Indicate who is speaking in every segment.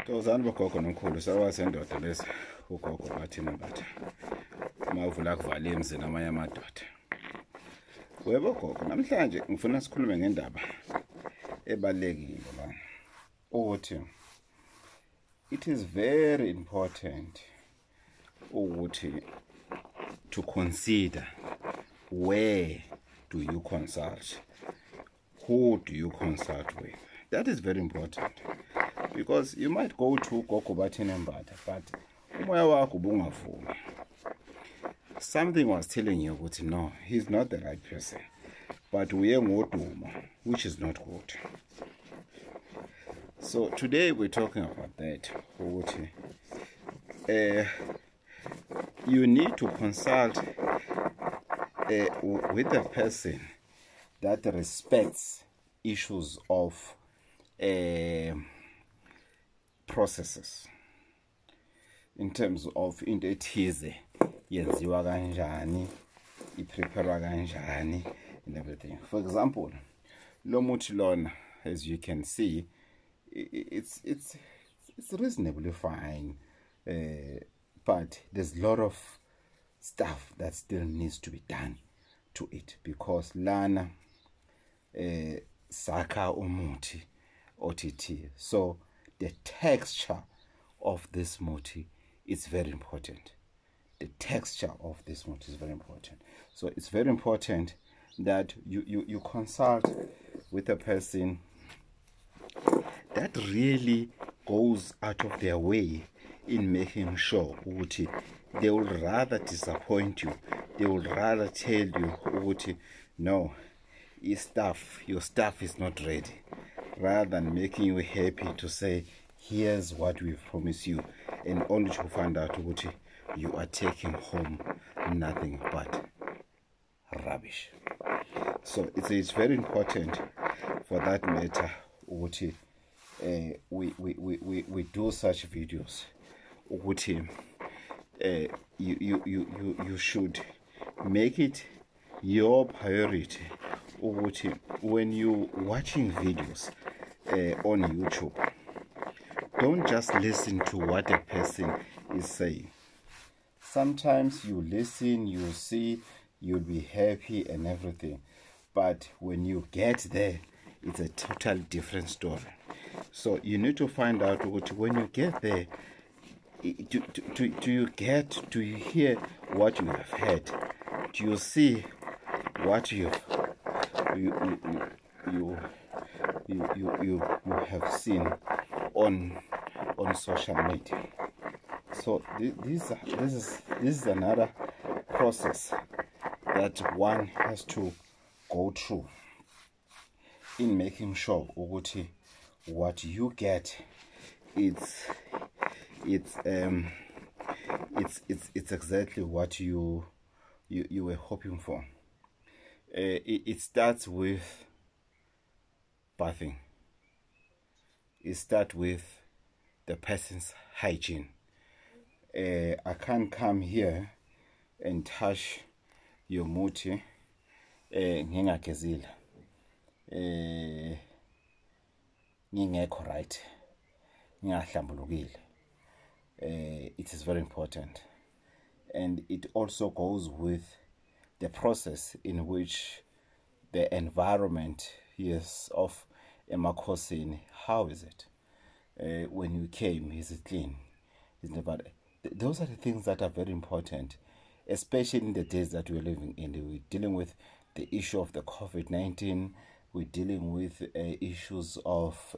Speaker 1: Tozani bogogo nomkhulu sawasendoda lesi ugogo Bathini Mbatha. Mawuvula kuvala emzini amanye amadoda. Webo gogo, namhlanje ngifuna sikhulume ngendaba ebalekile la. Ukuthi it is very important ukuthi to consider where do you consult, who do you consult with. That is very important, because you might go to Gogo Bathini Mbatha, but umoya wakho ubungavumi. Something was telling you that no, he's not the right person, but we are ngoduma, which is not good. So today we're talking about that. You need to consult with a person that respects issues of processes, in terms of into ethize yenziwa kanjani, ipreparewa kanjani, and everything. For example, lo muthi lona, as you can see, it's reasonably fine, but there's a lot of stuff that still needs to be done to it, because lana saka umuthi OTT. So the texture of this muthi is very important. The texture of this muthi is very important. So it's very important that you consult with a person that really goes out of their way in making sure ukuthi they will rather disappoint you. They will rather tell you ukuthi no, your stuff is not ready, rather than making you happy to say here's what we promise you, and only to find out ukuthi you are taking home nothing but rubbish. So it's very important for that matter ukuthi we do such videos ukuthi you should make it your priority ukuthi when you watching videos on YouTube, don't just listen to what a person is saying. Sometimes you listen, you see, you'll be happy and everything, but when you get there, it's a totally different story. So you need to find out when you get there, do you hear what you have heard? Do you see what you have seen on social media? So this is another process that one has to go through in making sure ukuthi what you get it's exactly what you were hoping for. It starts with bathing. It starts with the person's hygiene. I can't come here and touch your muthi ngingagezile, ngingekho right, ngingahlambulukile. It is very important, and it also goes with the process in which the environment is of emakhosini. How is it when you came? Is it clean? Those are the things that are very important, especially in the days that we're living in. We're dealing with the issue of the COVID-19. We're dealing with issues of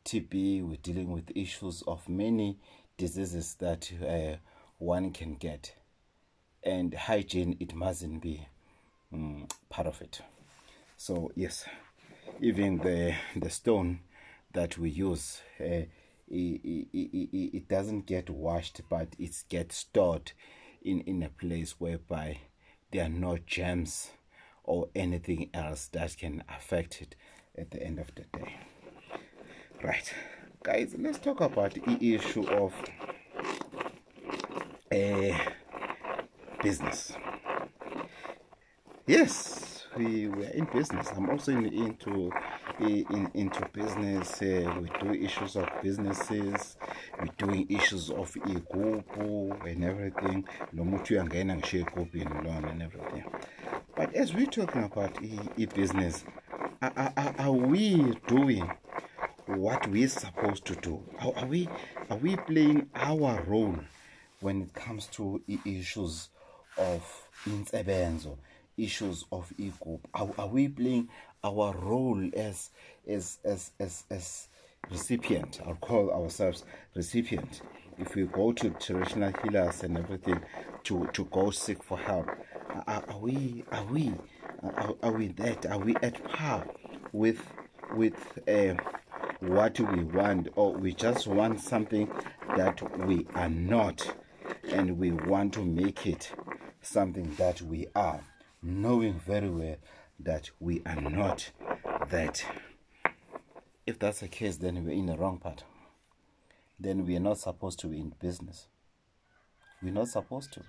Speaker 1: TB. We're dealing with issues of many diseases that one can get, and hygiene, it mustn't be part of it. So yes, even the stone that we use, it doesn't get washed, but it gets stored in a place whereby there are no germs or anything else that can affect it at the end of the day. Right, guys, let's talk about the issue of business. Yes, we are in business. I'm also into into business. We do issues of businesses. We're doing issues of Gogo and everything. And everything. But as we're talking about business, are we doing what we're supposed to do? Are we playing our role when it comes to issues of insebenzo, issues of ego? Are we playing our role as recipient? I'll call ourselves recipient. If we go to traditional healers and everything to go seek for help, are we that? Are we at par with what we want, or we just want something that we are not, and we want to make it something that we are, knowing very well that we are not that? If that's the case, then we're in the wrong part. Then we are not supposed to be in business. We're not supposed to.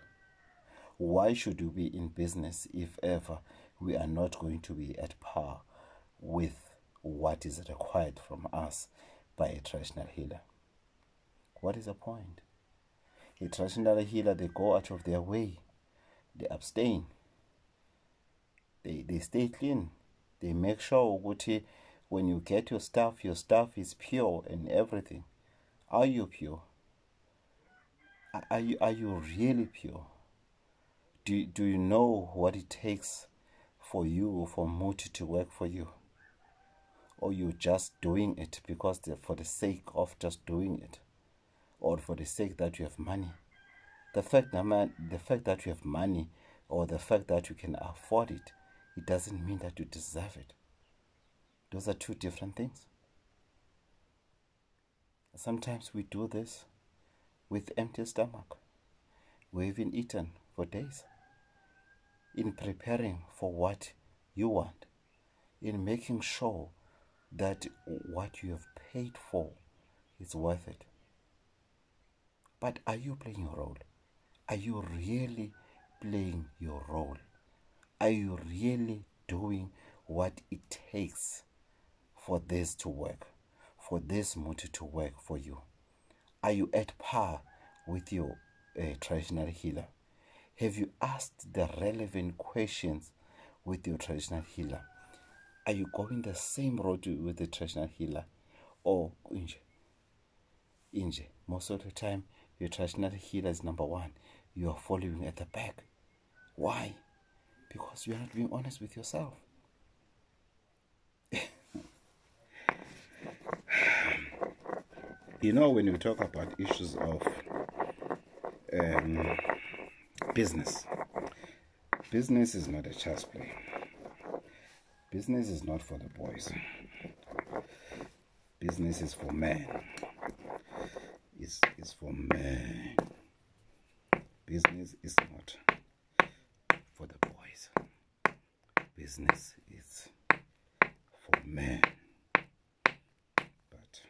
Speaker 1: Why should we be in business if ever we are not going to be at par with what is required from us by a traditional healer? What is the point? A traditional healer, they go out of their way. They abstain. They stay clean. They make sure that when you get your stuff is pure and everything. Are you pure? Are you really pure? Do you know what it takes for you, for Muti to work for you? Or you just doing it because for the sake of just doing it, or for the sake that you have money? The fact that you have money, or the fact that you can afford it, it doesn't mean that you deserve it. Those are two different things. Sometimes we do this with empty stomach. We haven't eaten for days, in preparing for what you want, in making sure that what you have paid for is worth it. But are you playing your role? Are you really playing your role? Are you really doing what it takes for this to work, for this motor to work for you? Are you at par with your traditional healer? Have you asked the relevant questions with your traditional healer? Are you going the same road with the traditional healer? Or most of the time, your traditional healer is number one. You are following at the back. Why? Because you are not being honest with yourself. You know, when we talk about issues of business is not a child's play. Business is not for the boys. Business is for men. It's for men. Business is not for the boys. Business is for men. But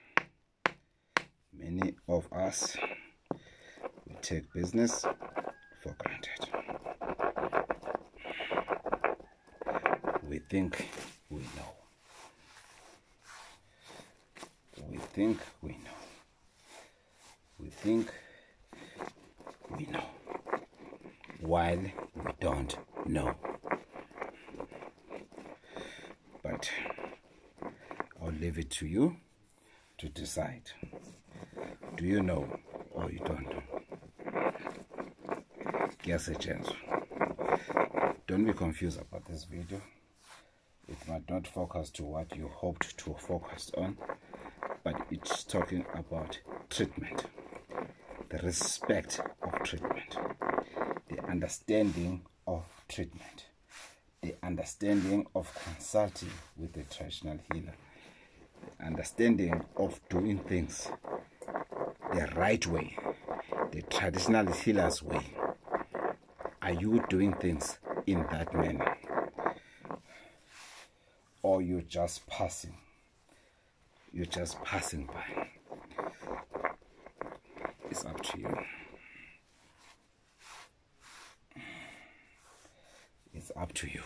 Speaker 1: many of us, we take business for granted. We think we know. We think we know. We think we know, while we don't know. But I'll leave it to you to decide. Do you know or you don't know? Yes, a chance. Don't be confused about this video. It might not focus to what you hoped to focus on, but it's talking about treatment, the respect of treatment, the understanding of treatment, the understanding of consulting with the traditional healer, the understanding of doing things the right way, the traditional healer's way. Are you doing things in that manner? Or you're just passing? You're just passing by. It's up to you. It's up to you.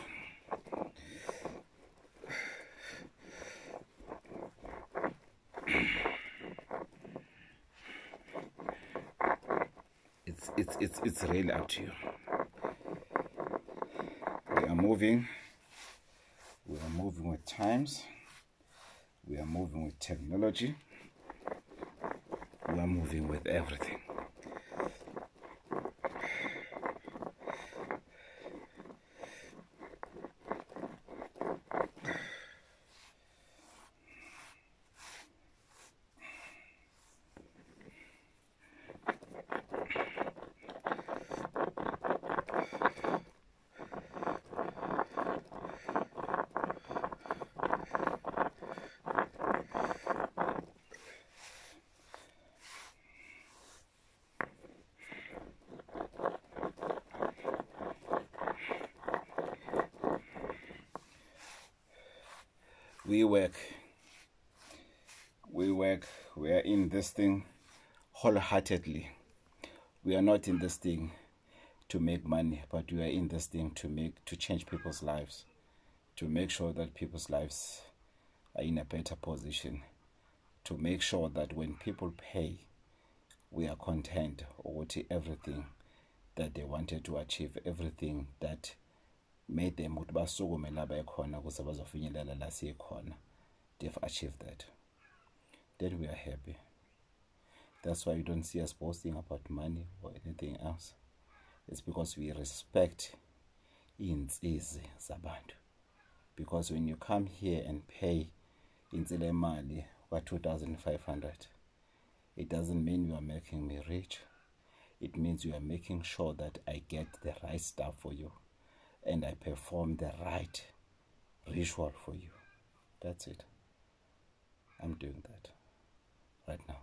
Speaker 1: it's really up to you. We are moving with times, we are moving with technology, we are moving with everything. We are in this thing wholeheartedly. We are not in this thing to make money, but we are in this thing to change people's lives, to make sure that people's lives are in a better position, to make sure that when people pay, we are content with everything that they wanted to achieve, everything that made them they've achieved that. Then we are happy. That's why you don't see us boasting about money or anything else. It's because we respect inzizi zabantu. Because when you come here and pay inzile mali for 2,500, it doesn't mean you are making me rich. It means you are making sure that I get the right stuff for you and I perform the right ritual for you. That's it. I'm doing that right now.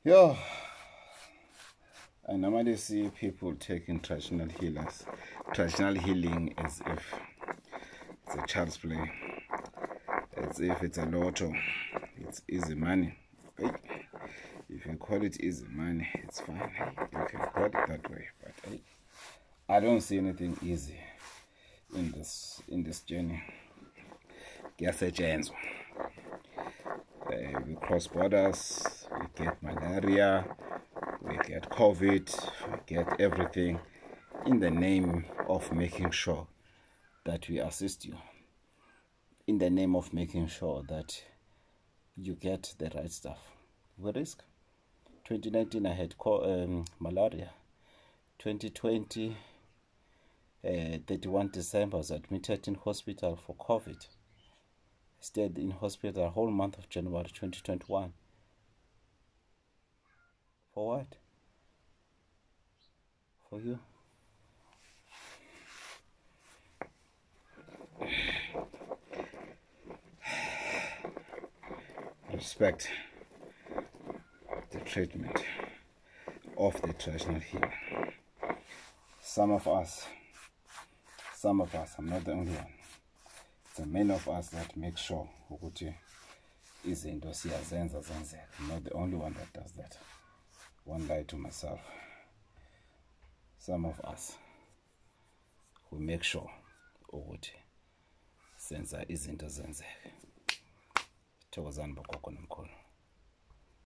Speaker 1: Yeah, I normally see people taking traditional healing as if it's a child's play, as if it's a lotto, it's easy money. If you call it easy money, it's fine. You can call it that way, but I don't see anything easy in this journey. We cross borders, we get malaria, we get COVID, we get everything in the name of making sure that we assist you, in the name of making sure that you get the right stuff. We risk. 2019 I had malaria. 2020, 31 December I was admitted in hospital for COVID. Stayed in hospital the whole month of January 2021. For what? For you. Respect the treatment of the traditional healing. Some of us, I'm not the only one. It's many of us that make sure ukuthi izinto siyazenza zenzeka. I'm not the only one that does that. Won't lie to myself. Some of us who make sure ukuthi senza izinto zenzeka. Thokozani bogogo nomkhulu.